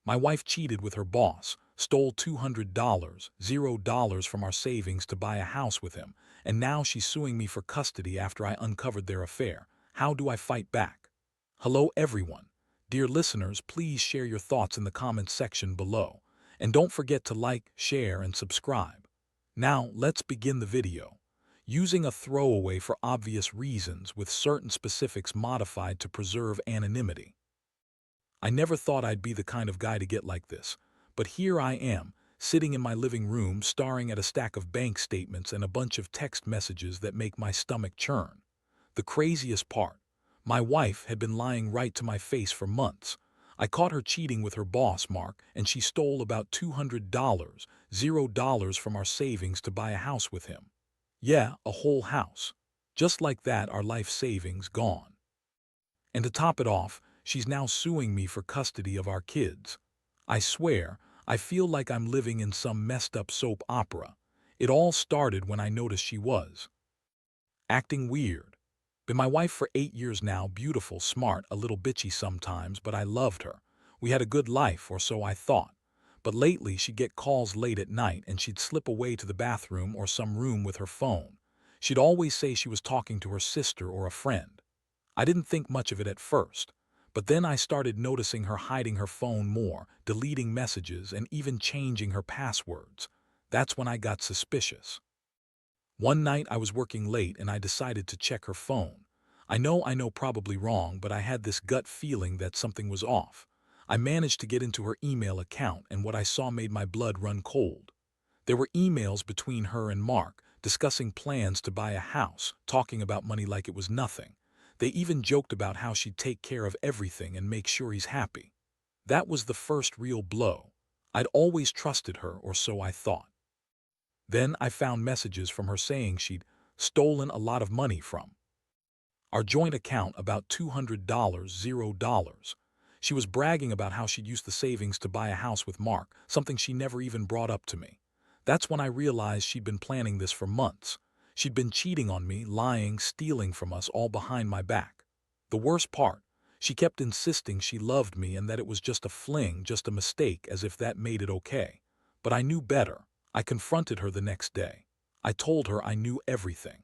My wife cheated with her boss, stole $200, $0 from our savings to buy a house with him, and now she's suing me for custody after I uncovered their affair. How do I fight back? Hello everyone. Dear listeners, please share your thoughts in the comments section below. And don't forget to like, share, and subscribe. Now, let's begin the video. Using a throwaway for obvious reasons with certain specifics modified to preserve anonymity. I never thought I'd be the kind of guy to get like this, but here I am, sitting in my living room staring at a stack of bank statements and a bunch of text messages that make my stomach churn. The craziest part, my wife had been lying right to my face for months. I caught her cheating with her boss, Mark, and she stole about $200, $0 from our savings to buy a house with him. Yeah, a whole house. Just like that, our life savings gone. And to top it off, she's now suing me for custody of our kids. I swear, I feel like I'm living in some messed up soap opera. It all started when I noticed she was acting weird. Been my wife for 8 years now, beautiful, smart, a little bitchy sometimes, but I loved her. We had a good life, or so I thought. But lately she'd get calls late at night and she'd slip away to the bathroom or some room with her phone. She'd always say she was talking to her sister or a friend. I didn't think much of it at first, but then I started noticing her hiding her phone more, deleting messages, and even changing her passwords. That's when I got suspicious. One night I was working late and I decided to check her phone. I know probably wrong, but I had this gut feeling that something was off. I managed to get into her email account and what I saw made my blood run cold. There were emails between her and Mark, discussing plans to buy a house, talking about money like it was nothing. They even joked about how she'd take care of everything and make sure he's happy. That was the first real blow. I'd always trusted her, or so I thought. Then I found messages from her saying she'd stolen a lot of money from our joint account, about $200, $0. She was bragging about how she'd used the savings to buy a house with Mark, something she never even brought up to me. That's when I realized she'd been planning this for months. She'd been cheating on me, lying, stealing from us, all behind my back. The worst part, she kept insisting she loved me and that it was just a fling, just a mistake, as if that made it okay. But I knew better. I confronted her the next day. I told her I knew everything.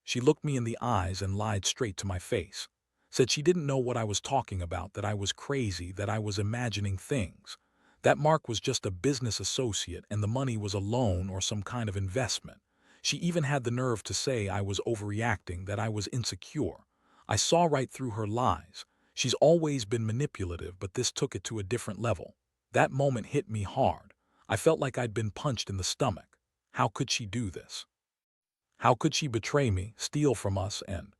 She looked me in the eyes and lied straight to my face. Said she didn't know what I was talking about, that I was crazy, that I was imagining things. That Mark was just a business associate and the money was a loan or some kind of investment. She even had the nerve to say I was overreacting, that I was insecure. I saw right through her lies. She's always been manipulative, but this took it to a different level. That moment hit me hard. I felt like I'd been punched in the stomach. How could she do this? How could she betray me, steal from us, and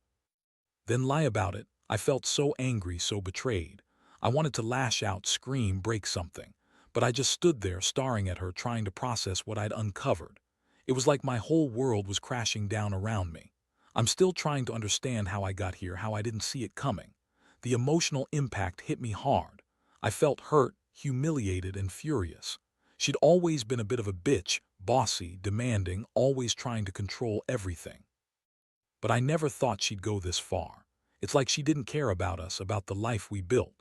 then lie about it? I felt so angry, so betrayed. I wanted to lash out, scream, break something. But I just stood there staring at her, trying to process what I'd uncovered. It was like my whole world was crashing down around me. I'm still trying to understand how I got here, how I didn't see it coming. The emotional impact hit me hard. I felt hurt, humiliated, and furious. She'd always been a bit of a bitch, bossy, demanding, always trying to control everything. But I never thought she'd go this far. It's like she didn't care about us, about the life we built.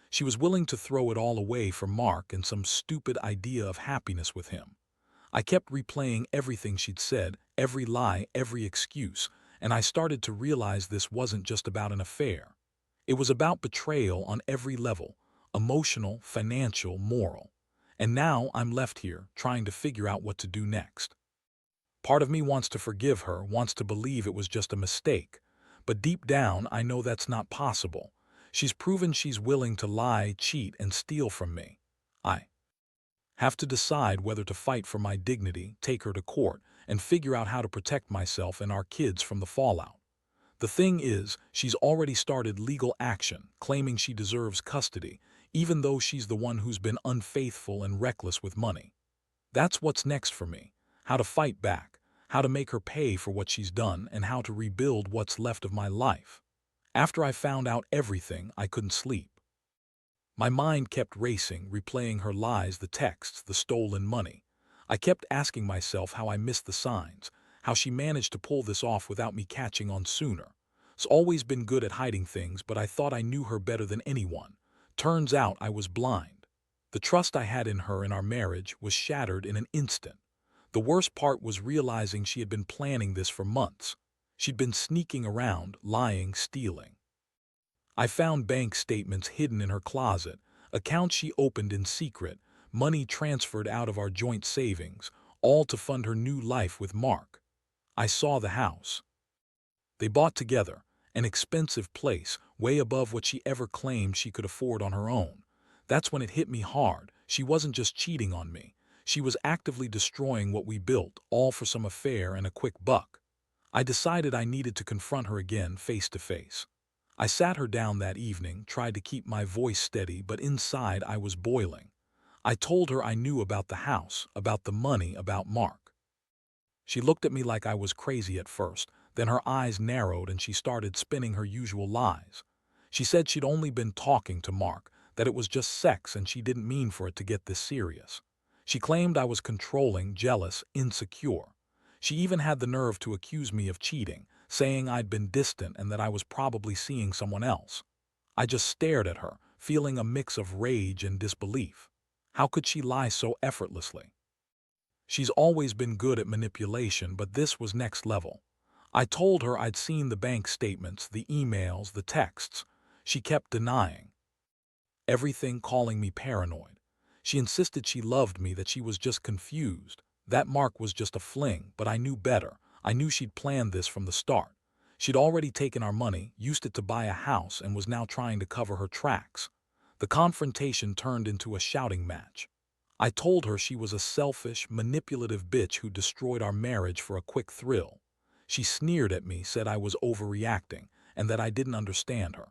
She was willing to throw it all away for Mark and some stupid idea of happiness with him. I kept replaying everything she'd said, every lie, every excuse, and I started to realize this wasn't just about an affair. It was about betrayal on every level, emotional, financial, moral. And now I'm left here, trying to figure out what to do next. Part of me wants to forgive her, wants to believe it was just a mistake. But deep down, I know that's not possible. She's proven she's willing to lie, cheat, and steal from me. I have to decide whether to fight for my dignity, take her to court, and figure out how to protect myself and our kids from the fallout. The thing is, she's already started legal action, claiming she deserves custody, even though she's the one who's been unfaithful and reckless with money. That's what's next for me. How to fight back, how to make her pay for what she's done, and how to rebuild what's left of my life. After I found out everything, I couldn't sleep. My mind kept racing, replaying her lies, the texts, the stolen money. I kept asking myself how I missed the signs, how she managed to pull this off without me catching on sooner. She's always been good at hiding things, but I thought I knew her better than anyone. Turns out I was blind. The trust I had in her and our marriage was shattered in an instant. The worst part was realizing she had been planning this for months. She'd been sneaking around, lying, stealing. I found bank statements hidden in her closet, accounts she opened in secret, money transferred out of our joint savings, all to fund her new life with Mark. I saw the house they bought together, an expensive place, way above what she ever claimed she could afford on her own. That's when it hit me hard. She wasn't just cheating on me. She was actively destroying what we built, all for some affair and a quick buck. I decided I needed to confront her again, face to face. I sat her down that evening, tried to keep my voice steady, but inside I was boiling. I told her I knew about the house, about the money, about Mark. She looked at me like I was crazy at first, then her eyes narrowed and she started spinning her usual lies. She said she'd only been talking to Mark, that it was just sex and she didn't mean for it to get this serious. She claimed I was controlling, jealous, insecure. She even had the nerve to accuse me of cheating, saying I'd been distant and that I was probably seeing someone else. I just stared at her, feeling a mix of rage and disbelief. How could she lie so effortlessly? She's always been good at manipulation, but this was next level. I told her I'd seen the bank statements, the emails, the texts. She kept denying everything, calling me paranoid. She insisted she loved me, that she was just confused. That Mark was just a fling, but I knew better. I knew she'd planned this from the start. She'd already taken our money, used it to buy a house, and was now trying to cover her tracks. The confrontation turned into a shouting match. I told her she was a selfish, manipulative bitch who destroyed our marriage for a quick thrill. She sneered at me, said I was overreacting, and that I didn't understand her.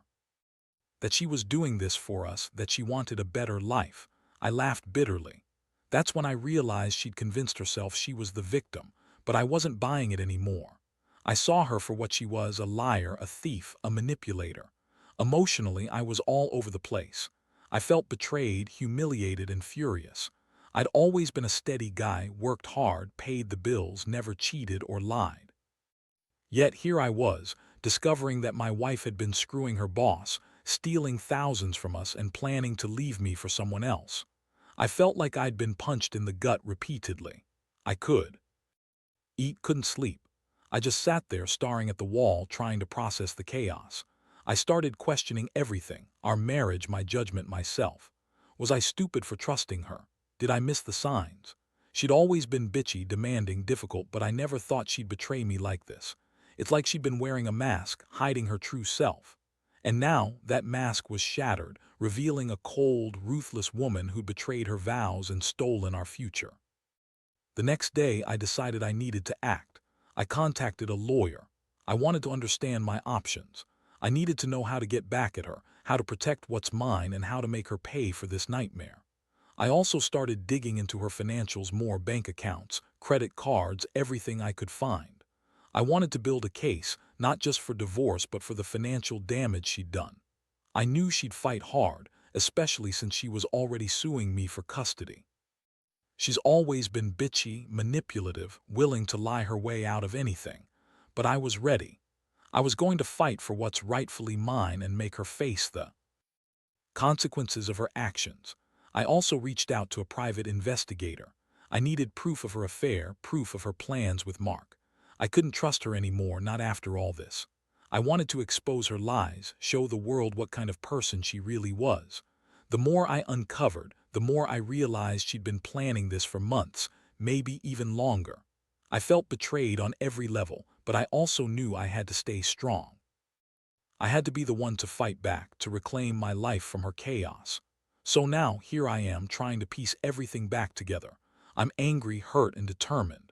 That she was doing this for us, that she wanted a better life. I laughed bitterly. That's when I realized she'd convinced herself she was the victim, but I wasn't buying it anymore. I saw her for what she was, a liar, a thief, a manipulator. Emotionally, I was all over the place. I felt betrayed, humiliated, and furious. I'd always been a steady guy, worked hard, paid the bills, never cheated or lied. Yet here I was, discovering that my wife had been screwing her boss, stealing thousands from us and planning to leave me for someone else. I felt like I'd been punched in the gut repeatedly. I could eat, couldn't sleep. I just sat there staring at the wall, trying to process the chaos. I started questioning everything, our marriage, my judgment, myself. Was I stupid for trusting her? Did I miss the signs? She'd always been bitchy, demanding, difficult, but I never thought she'd betray me like this. It's like she'd been wearing a mask, hiding her true self. And now that mask was shattered, revealing a cold, ruthless woman who'd betrayed her vows and stolen our future. The next day, I decided I needed to act. I contacted a lawyer. I wanted to understand my options. I needed to know how to get back at her, how to protect what's mine, and how to make her pay for this nightmare. I also started digging into her financials more, bank accounts, credit cards, everything I could find. I wanted to build a case, not just for divorce but for the financial damage she'd done. I knew she'd fight hard, especially since she was already suing me for custody. She's always been bitchy, manipulative, willing to lie her way out of anything. But I was ready. I was going to fight for what's rightfully mine and make her face the consequences of her actions. I also reached out to a private investigator. I needed proof of her affair, proof of her plans with Mark. I couldn't trust her anymore, not after all this. I wanted to expose her lies, show the world what kind of person she really was. The more I uncovered, the more I realized she'd been planning this for months, maybe even longer. I felt betrayed on every level, but I also knew I had to stay strong. I had to be the one to fight back, to reclaim my life from her chaos. So now, here I am, trying to piece everything back together. I'm angry, hurt, and determined.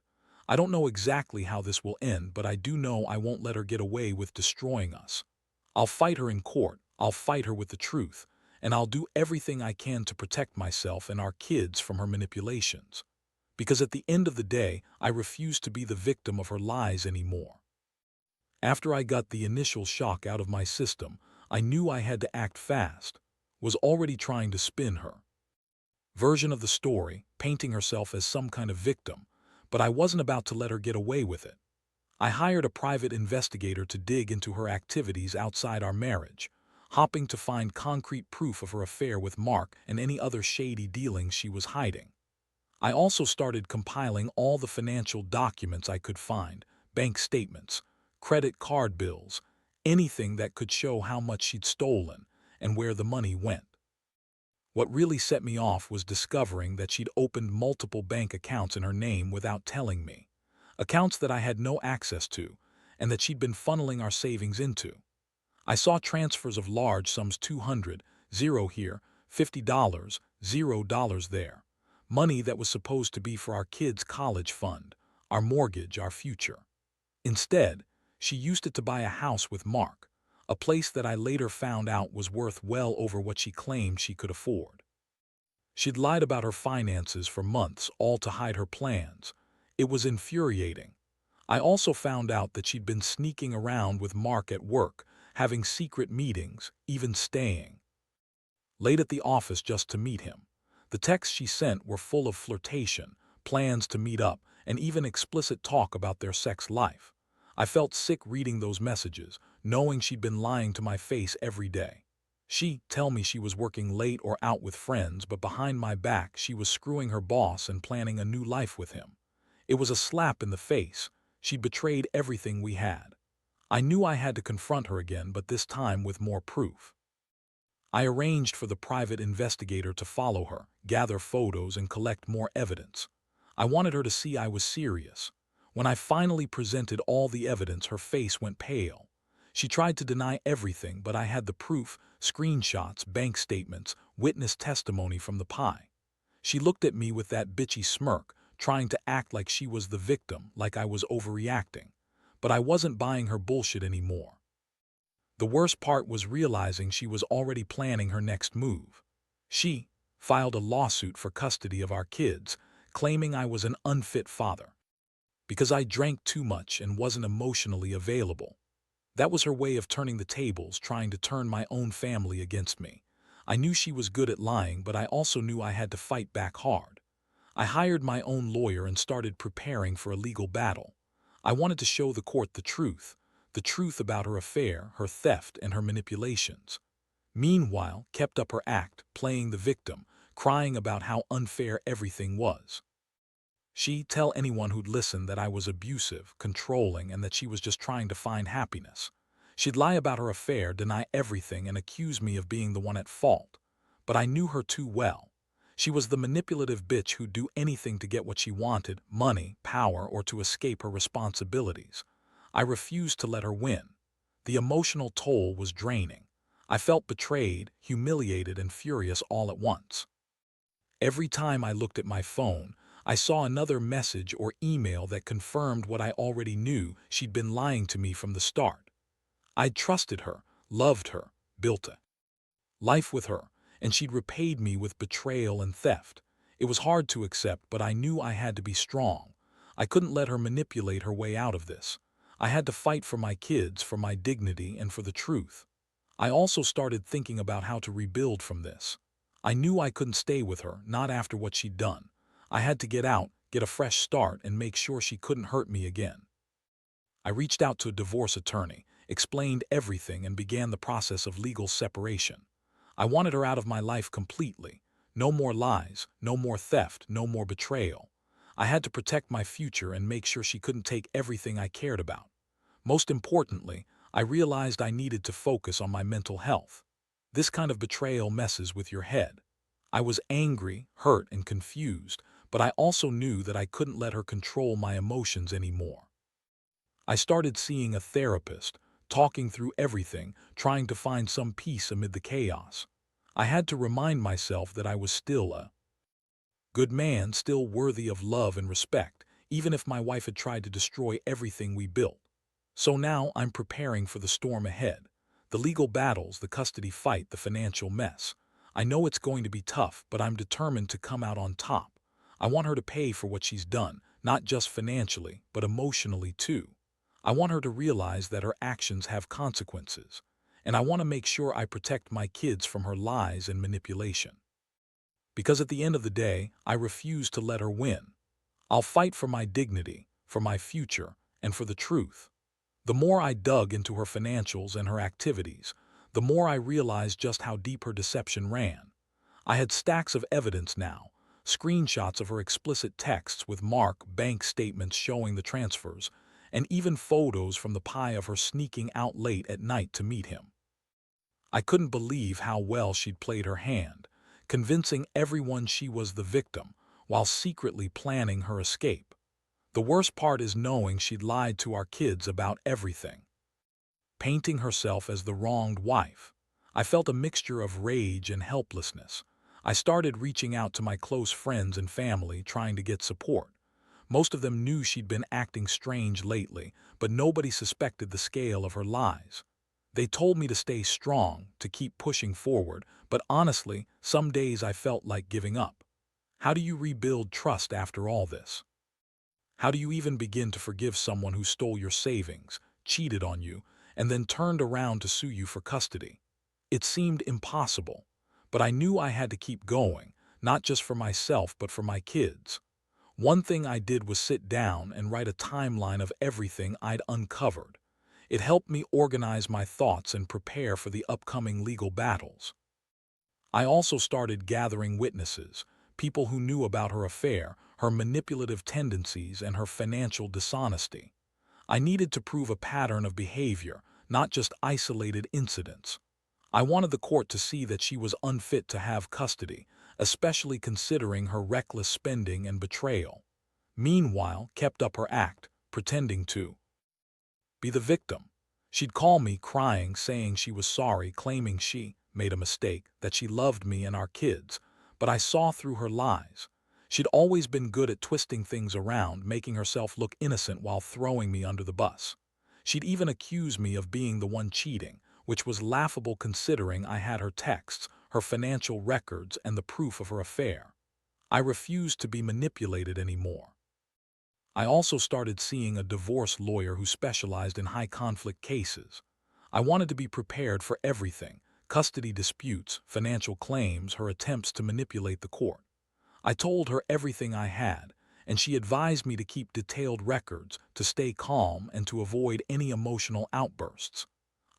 I don't know exactly how this will end, but I do know I won't let her get away with destroying us. I'll fight her in court, I'll fight her with the truth, and I'll do everything I can to protect myself and our kids from her manipulations. Because at the end of the day, I refuse to be the victim of her lies anymore. After I got the initial shock out of my system, I knew I had to act fast. Was already trying to spin her version of the story, painting herself as some kind of victim, but I wasn't about to let her get away with it. I hired a private investigator to dig into her activities outside our marriage. hopping to find concrete proof of her affair with Mark and any other shady dealings she was hiding. I also started compiling all the financial documents I could find, bank statements, credit card bills, anything that could show how much she'd stolen and where the money went. What really set me off was discovering that she'd opened multiple bank accounts in her name without telling me, accounts that I had no access to, and that she'd been funneling our savings into. I saw transfers of large sums: 200, zero here, $50, $0 there. Money that was supposed to be for our kids' college fund, our mortgage, our future. Instead, she used it to buy a house with Mark, a place that I later found out was worth well over what she claimed she could afford. She'd lied about her finances for months, all to hide her plans. It was infuriating. I also found out that she'd been sneaking around with Mark at work, having secret meetings, even staying late at the office just to meet him. The texts she sent were full of flirtation, plans to meet up, and even explicit talk about their sex life. I felt sick reading those messages, knowing she'd been lying to my face every day. She'd tell me she was working late or out with friends, but behind my back she was screwing her boss and planning a new life with him. It was a slap in the face. She'd betrayed everything we had. I knew I had to confront her again, but this time with more proof. I arranged for the private investigator to follow her, gather photos, and collect more evidence. I wanted her to see I was serious. When I finally presented all the evidence, her face went pale. She tried to deny everything, but I had the proof: screenshots, bank statements, witness testimony from the PI. She looked at me with that bitchy smirk, trying to act like she was the victim, like I was overreacting. But I wasn't buying her bullshit anymore. The worst part was realizing she was already planning her next move. She filed a lawsuit for custody of our kids, claiming I was an unfit father because I drank too much and wasn't emotionally available. That was her way of turning the tables, trying to turn my own family against me. I knew she was good at lying, but I also knew I had to fight back hard. I hired my own lawyer and started preparing for a legal battle. I wanted to show the court the truth about her affair, her theft, and her manipulations. Meanwhile, kept up her act, playing the victim, crying about how unfair everything was. She'd tell anyone who'd listen that I was abusive, controlling, and that she was just trying to find happiness. She'd lie about her affair, deny everything, and accuse me of being the one at fault. But I knew her too well. She was the manipulative bitch who'd do anything to get what she wanted: money, power, or to escape her responsibilities. I refused to let her win. The emotional toll was draining. I felt betrayed, humiliated, and furious all at once. Every time I looked at my phone, I saw another message or email that confirmed what I already knew: she'd been lying to me from the start. I'd trusted her, loved her, built a life with her, and she'd repaid me with betrayal and theft. It was hard to accept, but I knew I had to be strong. I couldn't let her manipulate her way out of this. I had to fight for my kids, for my dignity, and for the truth. I also started thinking about how to rebuild from this. I knew I couldn't stay with her, not after what she'd done. I had to get out, get a fresh start, and make sure she couldn't hurt me again. I reached out to a divorce attorney, explained everything, and began the process of legal separation. I wanted her out of my life completely. No more lies, no more theft, no more betrayal. I had to protect my future and make sure she couldn't take everything I cared about. Most importantly, I realized I needed to focus on my mental health. This kind of betrayal messes with your head. I was angry, hurt, and confused, but I also knew that I couldn't let her control my emotions anymore. I started seeing a therapist, talking through everything, trying to find some peace amid the chaos. I had to remind myself that I was still a good man, still worthy of love and respect, even if my wife had tried to destroy everything we built. So now I'm preparing for the storm ahead. The legal battles, the custody fight, the financial mess. I know it's going to be tough, but I'm determined to come out on top. I want her to pay for what she's done, not just financially, but emotionally too. I want her to realize that her actions have consequences. And I want to make sure I protect my kids from her lies and manipulation. Because at the end of the day, I refuse to let her win. I'll fight for my dignity, for my future, and for the truth. The more I dug into her financials and her activities, the more I realized just how deep her deception ran. I had stacks of evidence now, screenshots of her explicit texts with Mark, bank statements showing the transfers, and even photos from the pie of her sneaking out late at night to meet him. I couldn't believe how well she'd played her hand, convincing everyone she was the victim, while secretly planning her escape. The worst part is knowing she'd lied to our kids about everything, painting herself as the wronged wife. I felt a mixture of rage and helplessness. I started reaching out to my close friends and family, trying to get support. Most of them knew she'd been acting strange lately, but nobody suspected the scale of her lies. They told me to stay strong, to keep pushing forward, but honestly, some days I felt like giving up. How do you rebuild trust after all this? How do you even begin to forgive someone who stole your savings, cheated on you, and then turned around to sue you for custody? It seemed impossible, but I knew I had to keep going, not just for myself but for my kids. One thing I did was sit down and write a timeline of everything I'd uncovered. It helped me organize my thoughts and prepare for the upcoming legal battles. I also started gathering witnesses, people who knew about her affair, her manipulative tendencies, and her financial dishonesty. I needed to prove a pattern of behavior, not just isolated incidents. I wanted the court to see that she was unfit to have custody, especially considering her reckless spending and betrayal. Meanwhile, kept up her act, pretending to be the victim. She'd call me crying, saying she was sorry, claiming she made a mistake, that she loved me and our kids, but I saw through her lies. She'd always been good at twisting things around, making herself look innocent while throwing me under the bus. She'd even accuse me of being the one cheating, which was laughable considering I had her texts, her financial records, and the proof of her affair. I refused to be manipulated anymore. I also started seeing a divorce lawyer who specialized in high-conflict cases. I wanted to be prepared for everything: custody disputes, financial claims, her attempts to manipulate the court. I told her everything I had, and she advised me to keep detailed records, to stay calm, and to avoid any emotional outbursts.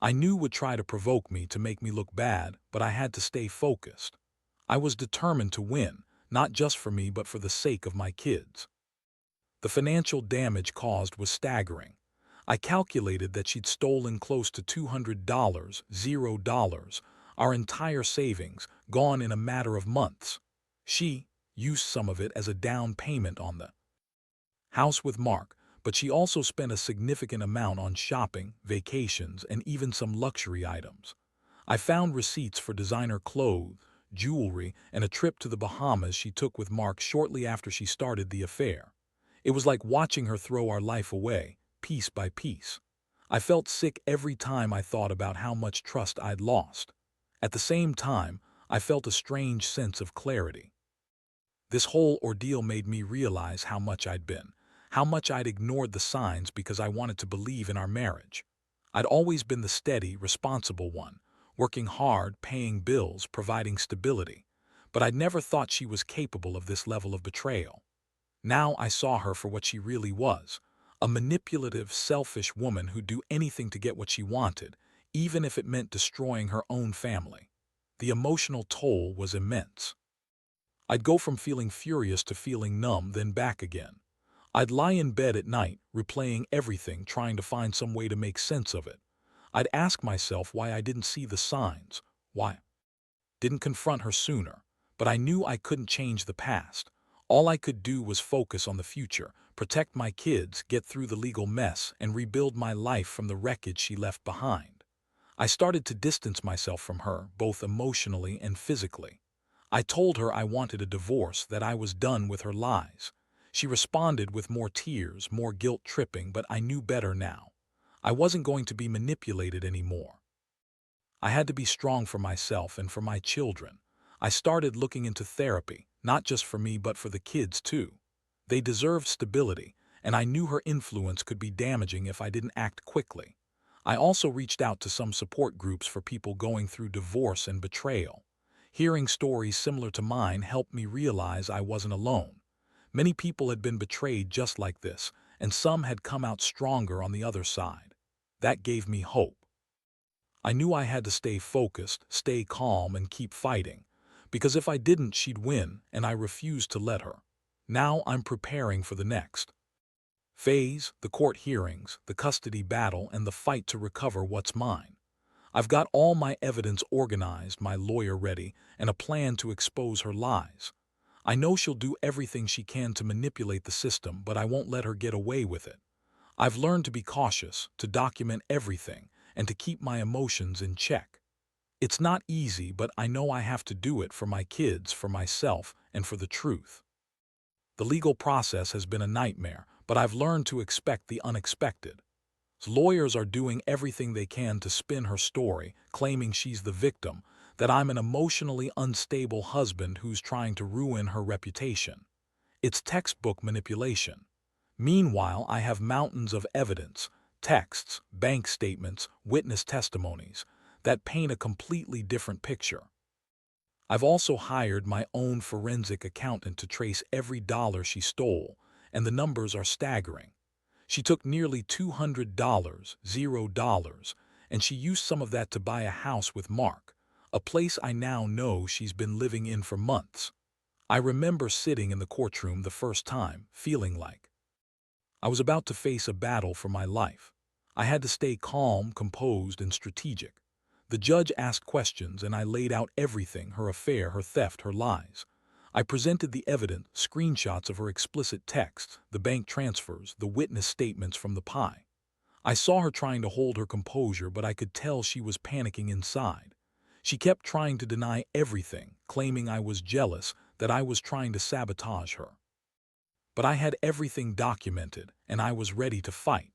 I knew would try to provoke me, to make me look bad, but I had to stay focused. I was determined to win, not just for me but for the sake of my kids. The financial damage caused was staggering. I calculated that she'd stolen close to $200, $0, our entire savings, gone in a matter of months. She used some of it as a down payment on the house with Mark, but she also spent a significant amount on shopping, vacations, and even some luxury items. I found receipts for designer clothes, jewelry, and a trip to the Bahamas she took with Mark shortly after she started the affair. It was like watching her throw our life away, piece by piece. I felt sick every time I thought about how much trust I'd lost. At the same time, I felt a strange sense of clarity. This whole ordeal made me realize how much I'd ignored the signs because I wanted to believe in our marriage. I'd always been the steady, responsible one, working hard, paying bills, providing stability. But I'd never thought she was capable of this level of betrayal. Now I saw her for what she really was: a manipulative, selfish woman who'd do anything to get what she wanted, even if it meant destroying her own family. The emotional toll was immense. I'd go from feeling furious to feeling numb, then back again. I'd lie in bed at night, replaying everything, trying to find some way to make sense of it. I'd ask myself why I didn't see the signs, why I didn't confront her sooner. But I knew I couldn't change the past. All I could do was focus on the future, protect my kids, get through the legal mess, and rebuild my life from the wreckage she left behind. I started to distance myself from her, both emotionally and physically. I told her I wanted a divorce, that I was done with her lies. She responded with more tears, more guilt-tripping, but I knew better now. I wasn't going to be manipulated anymore. I had to be strong for myself and for my children. I started looking into therapy, not just for me but for the kids too. They deserved stability, and I knew her influence could be damaging if I didn't act quickly. I also reached out to some support groups for people going through divorce and betrayal. Hearing stories similar to mine helped me realize I wasn't alone. Many people had been betrayed just like this, and some had come out stronger on the other side. That gave me hope. I knew I had to stay focused, stay calm, and keep fighting, because if I didn't, she'd win, and I refused to let her. Now I'm preparing for the next phase, the court hearings, the custody battle, and the fight to recover what's mine. I've got all my evidence organized, my lawyer ready, and a plan to expose her lies. I know she'll do everything she can to manipulate the system, but I won't let her get away with it. I've learned to be cautious, to document everything, and to keep my emotions in check. It's not easy, but I know I have to do it for my kids, for myself, and for the truth. The legal process has been a nightmare, but I've learned to expect the unexpected. Lawyers are doing everything they can to spin her story, claiming she's the victim, that I'm an emotionally unstable husband who's trying to ruin her reputation. It's textbook manipulation. Meanwhile, I have mountains of evidence, texts, bank statements, witness testimonies, that paint a completely different picture. I've also hired my own forensic accountant to trace every dollar she stole, and the numbers are staggering. She took nearly $200, $0, and she used some of that to buy a house with Mark, a place I now know she's been living in for months. I remember sitting in the courtroom the first time, feeling like I was about to face a battle for my life. I had to stay calm, composed, and strategic. The judge asked questions, and I laid out everything: her affair, her theft, her lies. I presented the evidence, screenshots of her explicit texts, the bank transfers, the witness statements from the pie. I saw her trying to hold her composure, but I could tell she was panicking inside. She kept trying to deny everything, claiming I was jealous, that I was trying to sabotage her. But I had everything documented, and I was ready to fight.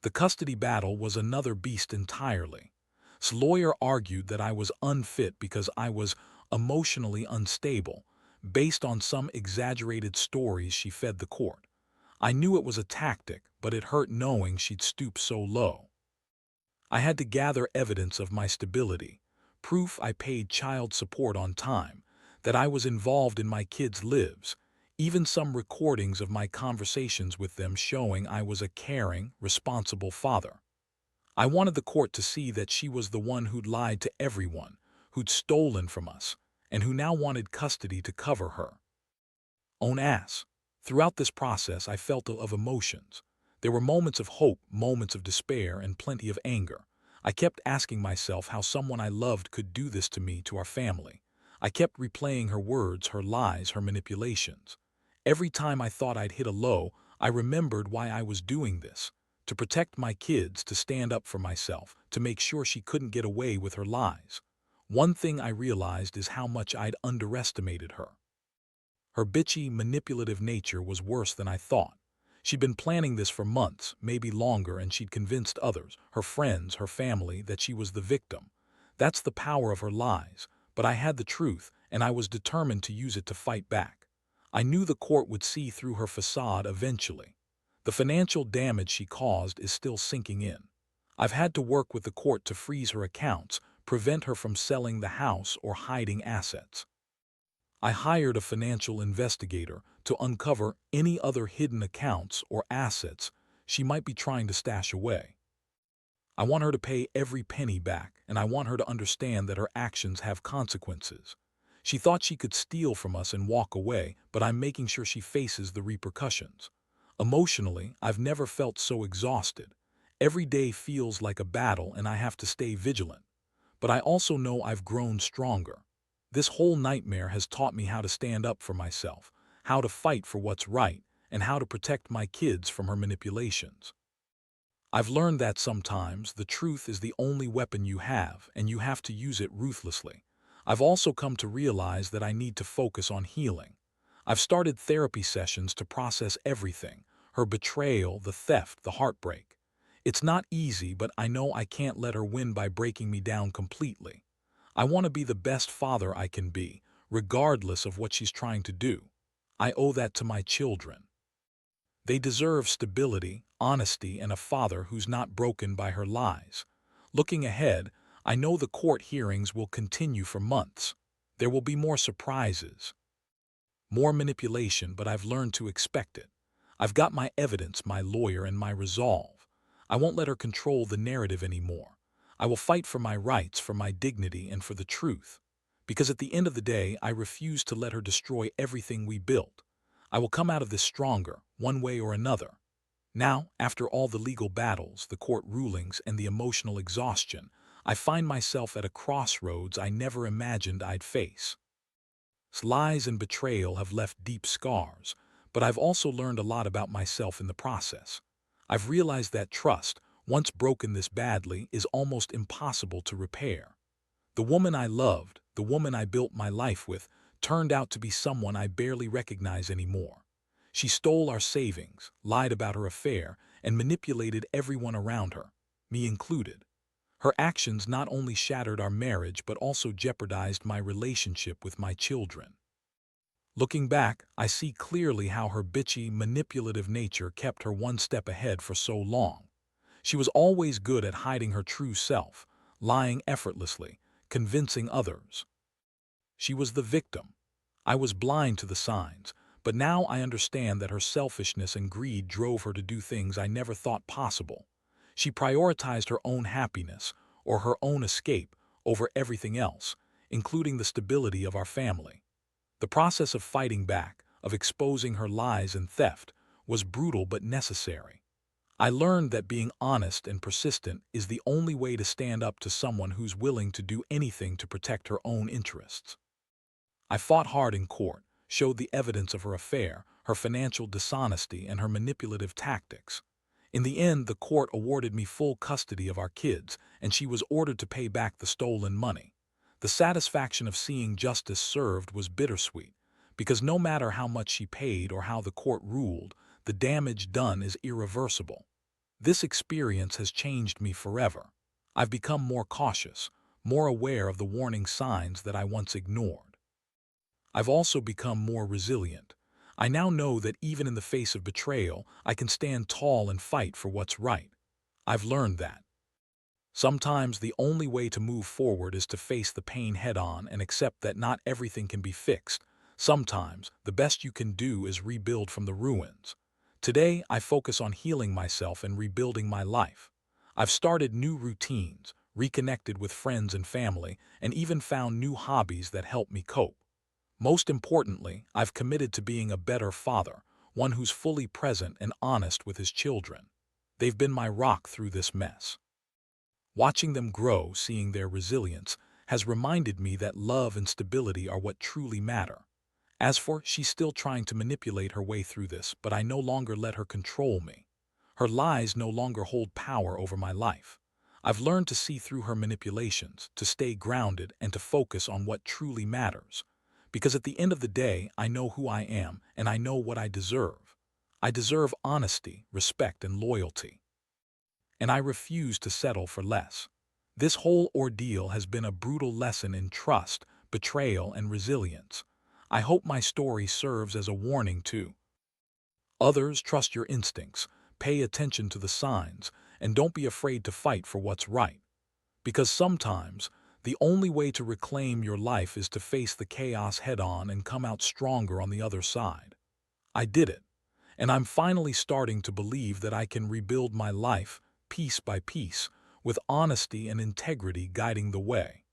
The custody battle was another beast entirely. This lawyer argued that I was unfit because I was emotionally unstable, based on some exaggerated stories she fed the court. I knew it was a tactic, but it hurt knowing she'd stoop so low. I had to gather evidence of my stability, proof I paid child support on time, that I was involved in my kids' lives, even some recordings of my conversations with them showing I was a caring, responsible father. I wanted the court to see that she was the one who'd lied to everyone, who'd stolen from us, and who now wanted custody to cover her own ass. Throughout this process, I felt of emotions. There were moments of hope, moments of despair, and plenty of anger. I kept asking myself how someone I loved could do this to me, to our family. I kept replaying her words, her lies, her manipulations. Every time I thought I'd hit a low, I remembered why I was doing this: to protect my kids, to stand up for myself, to make sure she couldn't get away with her lies. One thing I realized is how much I'd underestimated her. Her bitchy, manipulative nature was worse than I thought. She'd been planning this for months, maybe longer, and she'd convinced others, her friends, her family, that she was the victim. That's the power of her lies, but I had the truth, and I was determined to use it to fight back. I knew the court would see through her facade eventually. The financial damage she caused is still sinking in. I've had to work with the court to freeze her accounts, prevent her from selling the house or hiding assets. I hired a financial investigator to uncover any other hidden accounts or assets she might be trying to stash away. I want her to pay every penny back, and I want her to understand that her actions have consequences. She thought she could steal from us and walk away, but I'm making sure she faces the repercussions. Emotionally, I've never felt so exhausted. Every day feels like a battle, and I have to stay vigilant. But I also know I've grown stronger. This whole nightmare has taught me how to stand up for myself, how to fight for what's right, and how to protect my kids from her manipulations. I've learned that sometimes the truth is the only weapon you have, and you have to use it ruthlessly. I've also come to realize that I need to focus on healing. I've started therapy sessions to process everything: her betrayal, the theft, the heartbreak. It's not easy, but I know I can't let her win by breaking me down completely. I want to be the best father I can be, regardless of what she's trying to do. I owe that to my children. They deserve stability, honesty, and a father who's not broken by her lies. Looking ahead, I know the court hearings will continue for months. There will be more surprises, more manipulation, but I've learned to expect it. I've got my evidence, my lawyer, and my resolve. I won't let her control the narrative anymore. I will fight for my rights, for my dignity, and for the truth. Because at the end of the day, I refuse to let her destroy everything we built. I will come out of this stronger, one way or another. Now, after all the legal battles, the court rulings, and the emotional exhaustion, I find myself at a crossroads I never imagined I'd face. Lies and betrayal have left deep scars, but I've also learned a lot about myself in the process. I've realized that trust, once broken this badly, is almost impossible to repair. The woman I loved, the woman I built my life with, turned out to be someone I barely recognize anymore. She stole our savings, lied about her affair, and manipulated everyone around her, me included. Her actions not only shattered our marriage but also jeopardized my relationship with my children. Looking back, I see clearly how her bitchy, manipulative nature kept her one step ahead for so long. She was always good at hiding her true self, lying effortlessly, convincing others. She was the victim. I was blind to the signs, but now I understand that her selfishness and greed drove her to do things I never thought possible. She prioritized her own happiness, or her own escape, over everything else, including the stability of our family. The process of fighting back, of exposing her lies and theft, was brutal but necessary. I learned that being honest and persistent is the only way to stand up to someone who's willing to do anything to protect her own interests. I fought hard in court, showed the evidence of her affair, her financial dishonesty, and her manipulative tactics. In the end, the court awarded me full custody of our kids, and she was ordered to pay back the stolen money. The satisfaction of seeing justice served was bittersweet, because no matter how much she paid or how the court ruled, the damage done is irreversible. This experience has changed me forever. I've become more cautious, more aware of the warning signs that I once ignored. I've also become more resilient. I now know that even in the face of betrayal, I can stand tall and fight for what's right. I've learned that sometimes the only way to move forward is to face the pain head-on and accept that not everything can be fixed. Sometimes, the best you can do is rebuild from the ruins. Today, I focus on healing myself and rebuilding my life. I've started new routines, reconnected with friends and family, and even found new hobbies that help me cope. Most importantly, I've committed to being a better father, one who's fully present and honest with his children. They've been my rock through this mess. Watching them grow, seeing their resilience, has reminded me that love and stability are what truly matter. As for, she's still trying to manipulate her way through this, but I no longer let her control me. Her lies no longer hold power over my life. I've learned to see through her manipulations, to stay grounded, and to focus on what truly matters. Because at the end of the day, I know who I am, and I know what I deserve. I deserve honesty, respect, and loyalty. And I refuse to settle for less. This whole ordeal has been a brutal lesson in trust, betrayal, and resilience. I hope my story serves as a warning to others. Trust your instincts, pay attention to the signs, and don't be afraid to fight for what's right. Because sometimes, the only way to reclaim your life is to face the chaos head-on and come out stronger on the other side. I did it, and I'm finally starting to believe that I can rebuild my life, piece by piece, with honesty and integrity guiding the way.